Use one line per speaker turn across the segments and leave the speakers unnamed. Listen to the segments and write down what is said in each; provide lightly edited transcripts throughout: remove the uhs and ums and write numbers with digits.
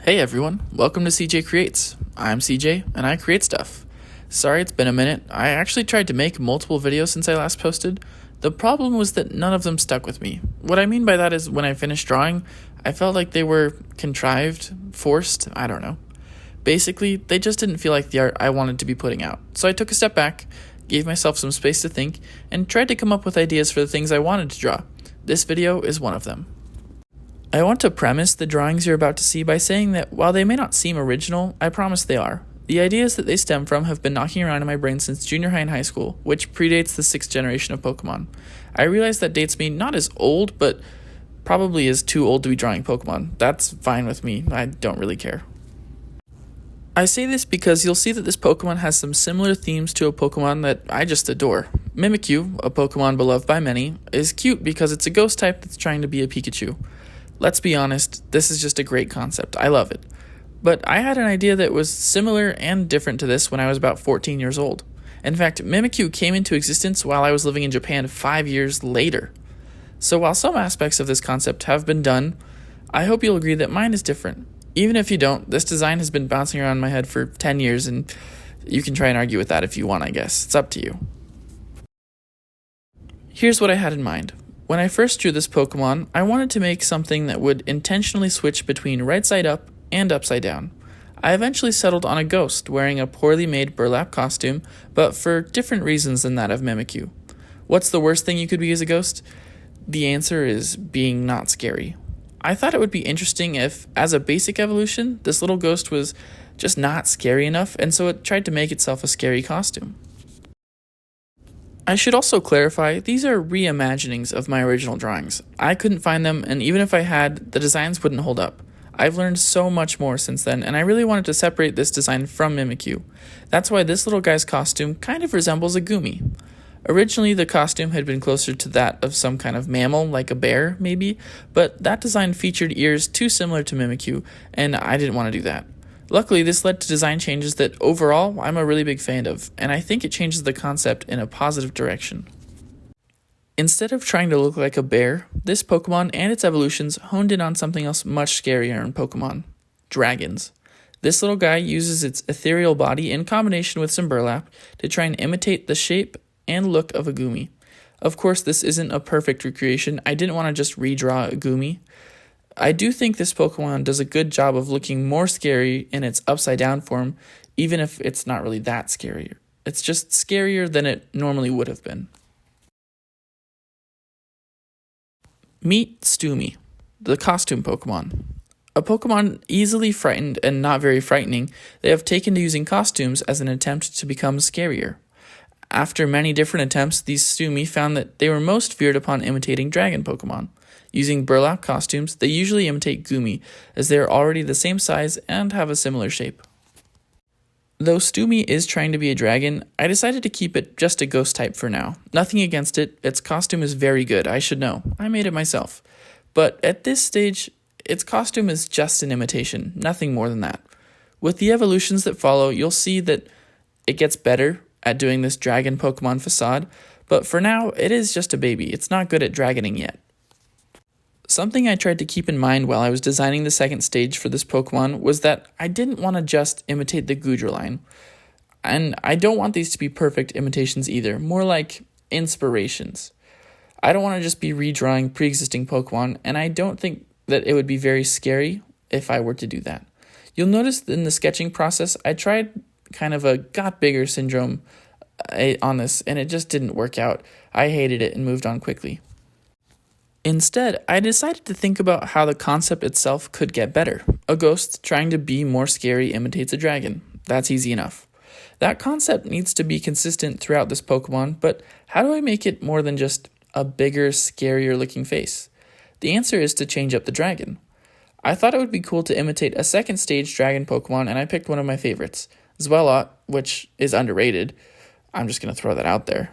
Hey everyone, welcome to CJ Creates. I'm CJ and I create stuff. Sorry it's been a minute. I actually tried to make multiple videos since I last posted. The problem was that none of them stuck with me. What I mean by that is when I finished drawing, I felt like they were contrived, forced, I don't know. Basically, they just didn't feel like the art I wanted to be putting out. So I took a step back, gave myself some space to think, and tried to come up with ideas for the things I wanted to draw. This video is one of them. I want to premise the drawings you're about to see by saying that while they may not seem original, I promise they are. The ideas that they stem from have been knocking around in my brain since junior high and high school, which predates the 6th generation of Pokemon. I realize that dates me not as old, but probably as too old to be drawing Pokemon. That's fine with me, I don't really care. I say this because you'll see that this Pokemon has some similar themes to a Pokemon that I just adore. Mimikyu, a Pokemon beloved by many, is cute because it's a ghost type that's trying to be a Pikachu. Let's be honest, this is just a great concept. I love it. But I had an idea that was similar and different to this when I was about 14 years old. In fact, Mimikyu came into existence while I was living in Japan 5 years later. So while some aspects of this concept have been done, I hope you'll agree that mine is different. Even if you don't, this design has been bouncing around my head for 10 years and you can try and argue with that if you want, I guess. It's up to you. Here's what I had in mind. When I first drew this Pokemon, I wanted to make something that would intentionally switch between right side up and upside down. I eventually settled on a ghost wearing a poorly made burlap costume, but for different reasons than that of Mimikyu. What's the worst thing you could be as a ghost? The answer is being not scary. I thought it would be interesting if, as a basic evolution, this little ghost was just not scary enough, and so it tried to make itself a scary costume. I should also clarify, these are reimaginings of my original drawings. I couldn't find them, and even if I had, the designs wouldn't hold up. I've learned so much more since then, and I really wanted to separate this design from Mimikyu. That's why this little guy's costume kind of resembles a Gumi. Originally, the costume had been closer to that of some kind of mammal, like a bear, maybe, but that design featured ears too similar to Mimikyu, and I didn't want to do that. Luckily, this led to design changes that overall I'm a really big fan of, and I think it changes the concept in a positive direction. Instead of trying to look like a bear, this Pokemon and its evolutions honed in on something else much scarier in Pokemon: dragons. This little guy uses its ethereal body in combination with some burlap to try and imitate the shape and look of a Gumi. Of course, this isn't a perfect recreation. I didn't want to just redraw a Gumi. I do think this Pokemon does a good job of looking more scary in its upside down form, even if it's not really that scary. It's just scarier than it normally would have been. Meet Stumi, the costume Pokemon. A Pokemon easily frightened and not very frightening, they have taken to using costumes as an attempt to become scarier. After many different attempts, these Stumi found that they were most feared upon imitating dragon Pokemon. Using burlap costumes, they usually imitate Gumi, as they are already the same size and have a similar shape. Though Stumi is trying to be a dragon, I decided to keep it just a ghost type for now. Nothing against it, its costume is very good, I should know. I made it myself. But at this stage, its costume is just an imitation, nothing more than that. With the evolutions that follow, you'll see that it gets better at doing this dragon Pokemon facade, but for now, it is just a baby. It's not good at dragoning yet. Something I tried to keep in mind while I was designing the second stage for this Pokemon was that I didn't want to just imitate the Goodra line. And I don't want these to be perfect imitations either, more like inspirations. I don't want to just be redrawing pre-existing Pokemon, and I don't think that it would be very scary if I were to do that. You'll notice in the sketching process, I tried kind of a got bigger syndrome on this, and it just didn't work out. I hated it and moved on quickly. Instead, I decided to think about how the concept itself could get better. A ghost trying to be more scary imitates a dragon. That's easy enough. That concept needs to be consistent throughout this Pokemon, but how do I make it more than just a bigger, scarier looking face? The answer is to change up the dragon. I thought it would be cool to imitate a second stage dragon Pokemon, and I picked one of my favorites, Zwelot, which is underrated. I'm just going to throw that out there.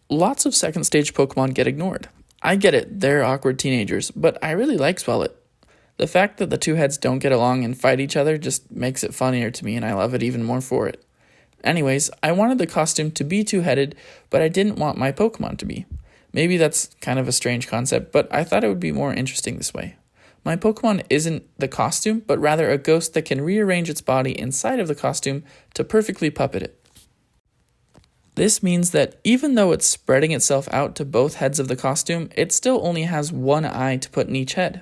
Lots of second stage Pokemon get ignored. I get it, they're awkward teenagers, but I really like Swellet. The fact that the two heads don't get along and fight each other just makes it funnier to me, and I love it even more for it. Anyways, I wanted the costume to be two-headed, but I didn't want my Pokemon to be. Maybe that's kind of a strange concept, but I thought it would be more interesting this way. my Pokemon isn't the costume, but rather a ghost that can rearrange its body inside of the costume to perfectly puppet it. This means that even though it's spreading itself out to both heads of the costume, it still only has one eye to put in each head.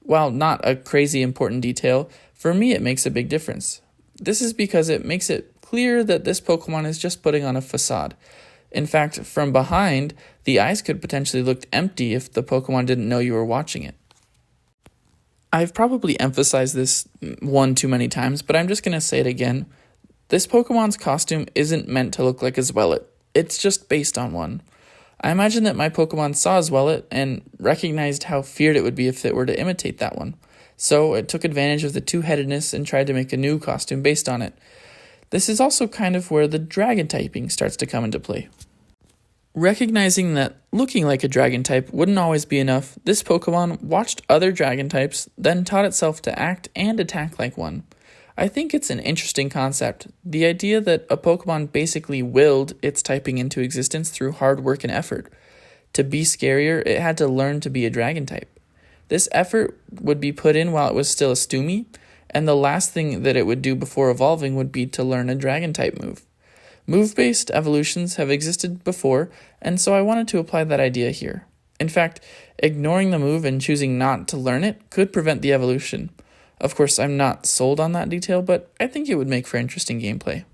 While not a crazy important detail, for me it makes a big difference. This is because it makes it clear that this Pokemon is just putting on a facade. In fact, from behind, the eyes could potentially look empty if the Pokemon didn't know you were watching it. I've probably emphasized this one too many times, but I'm just going to say it again. This Pokemon's costume isn't meant to look like a Zweilot. It's just based on one. I imagine that my Pokemon saw a Zweilot and recognized how feared it would be if it were to imitate that one. So it took advantage of the two-headedness and tried to make a new costume based on it. This is also kind of where the dragon typing starts to come into play. Recognizing that looking like a dragon type wouldn't always be enough, this Pokemon watched other dragon types, then taught itself to act and attack like one. I think it's an interesting concept, the idea that a Pokemon basically willed its typing into existence through hard work and effort. To be scarier, it had to learn to be a dragon type. This effort would be put in while it was still a Stoomy, and the last thing that it would do before evolving would be to learn a dragon type move. Move-based evolutions have existed before, and so I wanted to apply that idea here. In fact, ignoring the move and choosing not to learn it could prevent the evolution. Of course, I'm not sold on that detail, but I think it would make for interesting gameplay.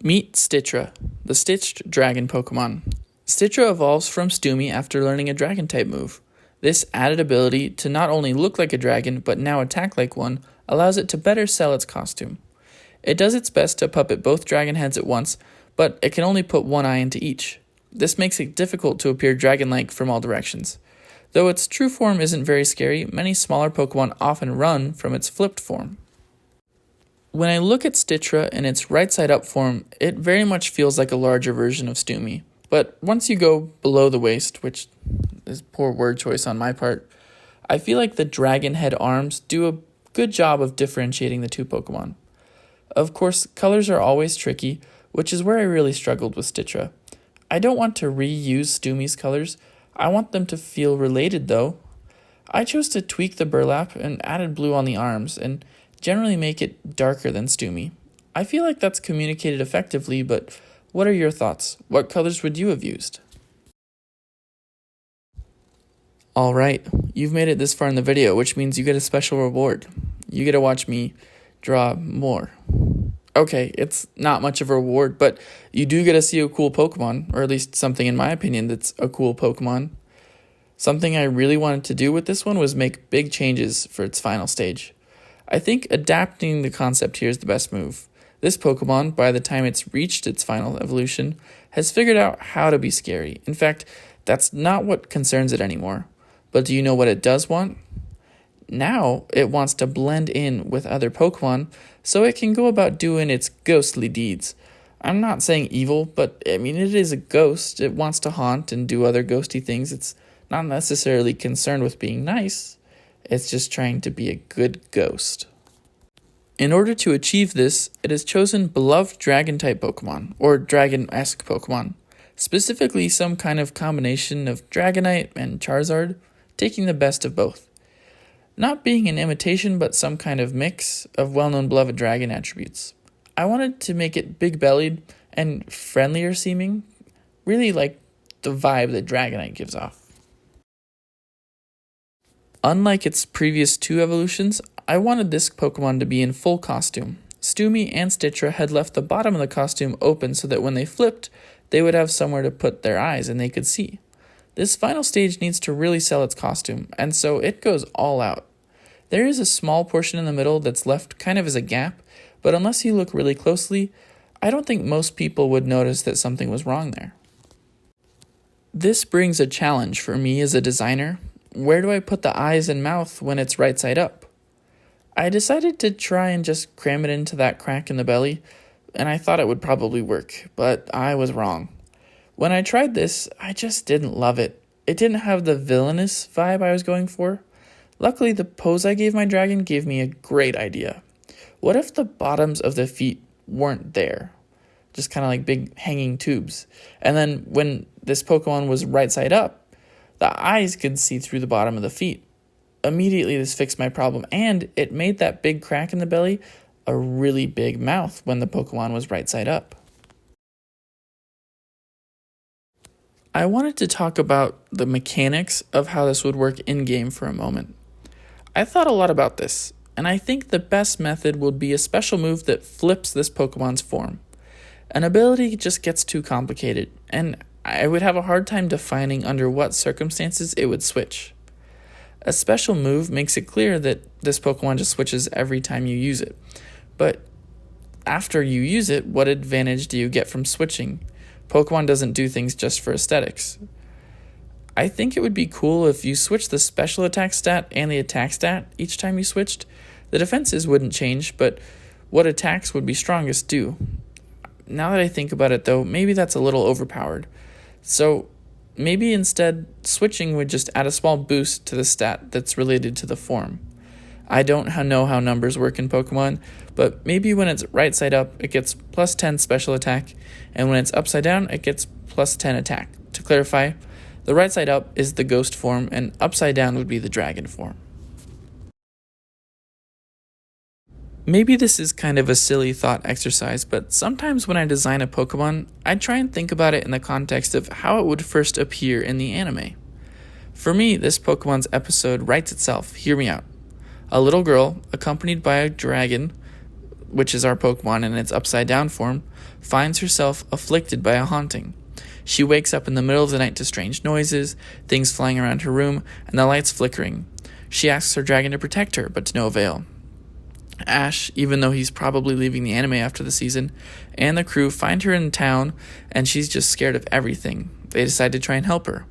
Meet Stitchra, the Stitched Dragon Pokemon. Stitchra evolves from Stoomy after learning a Dragon-type move. This added ability to not only look like a dragon, but now attack like one, allows it to better sell its costume. It does its best to puppet both dragon heads at once, but it can only put one eye into each. This makes it difficult to appear dragon-like from all directions. Though its true form isn't very scary, many smaller Pokemon often run from its flipped form. When I look at Stitchra in its right-side-up form, it very much feels like a larger version of Stoomy. But once you go below the waist, which is poor word choice on my part, I feel like the dragon head arms do a good job of differentiating the two Pokemon. Of course, colors are always tricky, which is where I really struggled with Stitchra. I don't want to reuse Stoomy's colors. I want them to feel related though. I chose to tweak the burlap and added blue on the arms and generally make it darker than Stoomy. I feel like that's communicated effectively, but what are your thoughts? What colors would you have used? Alright, you've made it this far in the video, which means you get a special reward. You get to watch me draw more. Okay, it's not much of a reward, but you do get to see a cool Pokemon, or at least something in my opinion that's a cool Pokemon. Something I really wanted to do with this one was make big changes for its final stage. I think adapting the concept here is the best move. This Pokemon, by the time it's reached its final evolution, has figured out how to be scary. In fact, that's not what concerns it anymore. But do you know what it does want? Now, it wants to blend in with other Pokemon so it can go about doing its ghostly deeds. I'm not saying evil, but it is a ghost. It wants to haunt and do other ghosty things. It's not necessarily concerned with being nice. It's just trying to be a good ghost. In order to achieve this, it has chosen beloved Dragon-type Pokemon, or Dragon-esque Pokemon. Specifically, some kind of combination of Dragonite and Charizard, taking the best of both. Not being an imitation, but some kind of mix of well-known beloved dragon attributes. I wanted to make it big-bellied and friendlier seeming, really like the vibe that Dragonite gives off. Unlike its previous two evolutions, I wanted this Pokemon to be in full costume. Stoomy and Stitchra had left the bottom of the costume open so that when they flipped, they would have somewhere to put their eyes and they could see. This final stage needs to really sell its costume, and so it goes all out. There is a small portion in the middle that's left kind of as a gap, but unless you look really closely, I don't think most people would notice that something was wrong there. This brings a challenge for me as a designer. Where do I put the eyes and mouth when it's right side up? I decided to try and just cram it into that crack in the belly, and I thought it would probably work, but I was wrong. When I tried this, I just didn't love it. It didn't have the villainous vibe I was going for. Luckily, the pose I gave my dragon gave me a great idea. What if the bottoms of the feet weren't there? Just kind of like big hanging tubes. And then when this Pokemon was right side up, The eyes could see through the bottom of the feet. Immediately, this fixed my problem, and it made that big crack in the belly a really big mouth when the Pokemon was right side up. I wanted to talk about the mechanics of how this would work in-game for a moment. I thought a lot about this, and I think the best method would be a special move that flips this Pokemon's form. An ability just gets too complicated, and I would have a hard time defining under what circumstances it would switch. A special move makes it clear that this Pokemon just switches every time you use it. But after you use it, what advantage do you get from switching? Pokemon doesn't do things just for aesthetics. I think it would be cool if you switched the special attack stat and the attack stat each time you switched. The defenses wouldn't change, but what attacks would be strongest do. Now that I think about it though, maybe that's a little overpowered. So maybe instead, switching would just add a small boost to the stat that's related to the form. I don't know how numbers work in Pokemon, but maybe when it's right side up, it gets plus 10 special attack, and when it's upside down, it gets plus 10 attack. To clarify, the right side up is the ghost form, and upside down would be the dragon form. Maybe this is kind of a silly thought exercise, but sometimes when I design a Pokemon, I try and think about it in the context of how it would first appear in the anime. For me, this Pokemon's episode writes itself. Hear me out. A little girl, accompanied by a dragon, which is our Pokemon in its upside down form, finds herself afflicted by a haunting. She wakes up in the middle of the night to strange noises, things flying around her room, and the lights flickering. She asks her dragon to protect her, but to no avail. Ash, even though he's probably leaving the anime after the season, and the crew find her in town, and she's just scared of everything. They decide to try and help her.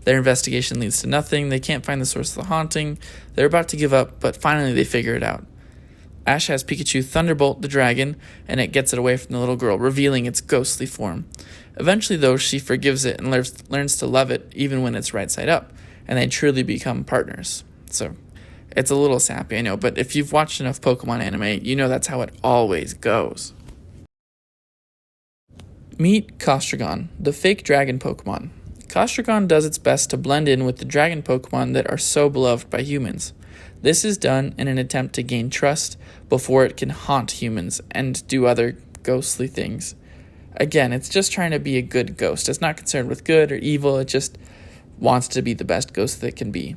Their investigation leads to nothing, they can't find the source of the haunting, they're about to give up, but finally they figure it out. Ash has Pikachu thunderbolt the dragon, and it gets it away from the little girl, revealing its ghostly form. Eventually, though, she forgives it and learns to love it even when it's right side up, and they truly become partners. So, it's a little sappy, I know, but if you've watched enough Pokemon anime, you know that's how it always goes. Meet Castragon, the fake dragon Pokemon. Castragon does its best to blend in with the dragon Pokemon that are so beloved by humans. This is done in an attempt to gain trust before it can haunt humans and do other ghostly things. Again, it's just trying to be a good ghost. It's not concerned with good or evil, it just wants to be the best ghost that it can be.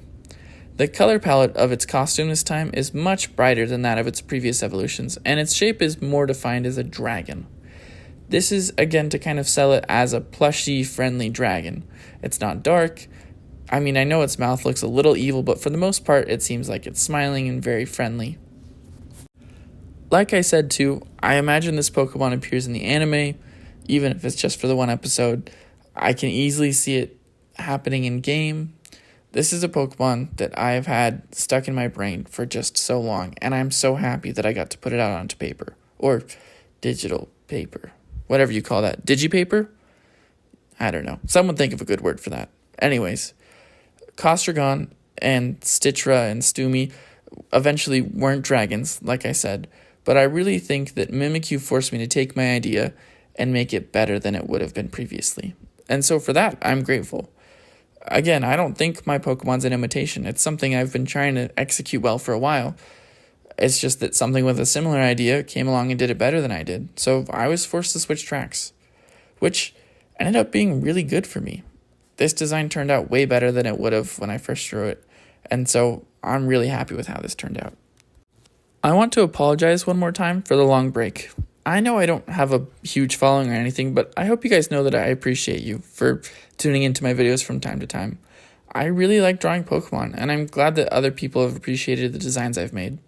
The color palette of its costume this time is much brighter than that of its previous evolutions, and its shape is more defined as a dragon. This is, again, to kind of sell it as a plushy, friendly dragon. It's not dark. I mean, I know its mouth looks a little evil, but for the most part, it seems like it's smiling and very friendly. Like I said, too, I imagine this Pokemon appears in the anime, even if it's just for the one episode. I can easily see it happening in-game. This is a Pokemon that I have had stuck in my brain for just so long, and I'm so happy that I got to put it out onto paper, or digital paper, whatever you call that. Digipaper? I don't know. Someone think of a good word for that. Anyways, Castragon and Stitchra and Stumi eventually weren't dragons, like I said, but I really think that Mimikyu forced me to take my idea and make it better than it would have been previously. And so for that, I'm grateful. Again, I don't think my Pokemon's an imitation. It's something I've been trying to execute well for a while. It's just that something with a similar idea came along and did it better than I did. So I was forced to switch tracks, which ended up being really good for me. This design turned out way better than it would have when I first drew it. And so I'm really happy with how this turned out. I want to apologize one more time for the long break. I know I don't have a huge following or anything, but I hope you guys know that I appreciate you for tuning into my videos from time to time. I really like drawing Pokemon, and I'm glad that other people have appreciated the designs I've made.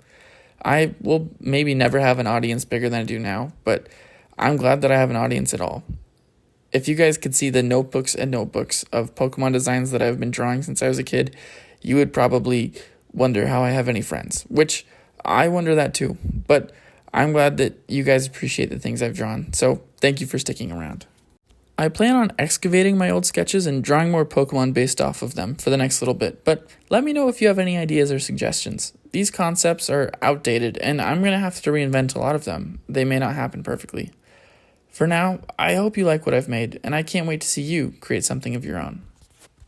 I will maybe never have an audience bigger than I do now, but I'm glad that I have an audience at all. If you guys could see the notebooks and notebooks of Pokemon designs that I've been drawing since I was a kid, you would probably wonder how I have any friends, which I wonder that too, but I'm glad that you guys appreciate the things I've drawn, so thank you for sticking around. I plan on excavating my old sketches and drawing more Pokemon based off of them for the next little bit, but let me know if you have any ideas or suggestions. These concepts are outdated, and I'm going to have to reinvent a lot of them. They may not happen perfectly. For now, I hope you like what I've made, and I can't wait to see you create something of your own.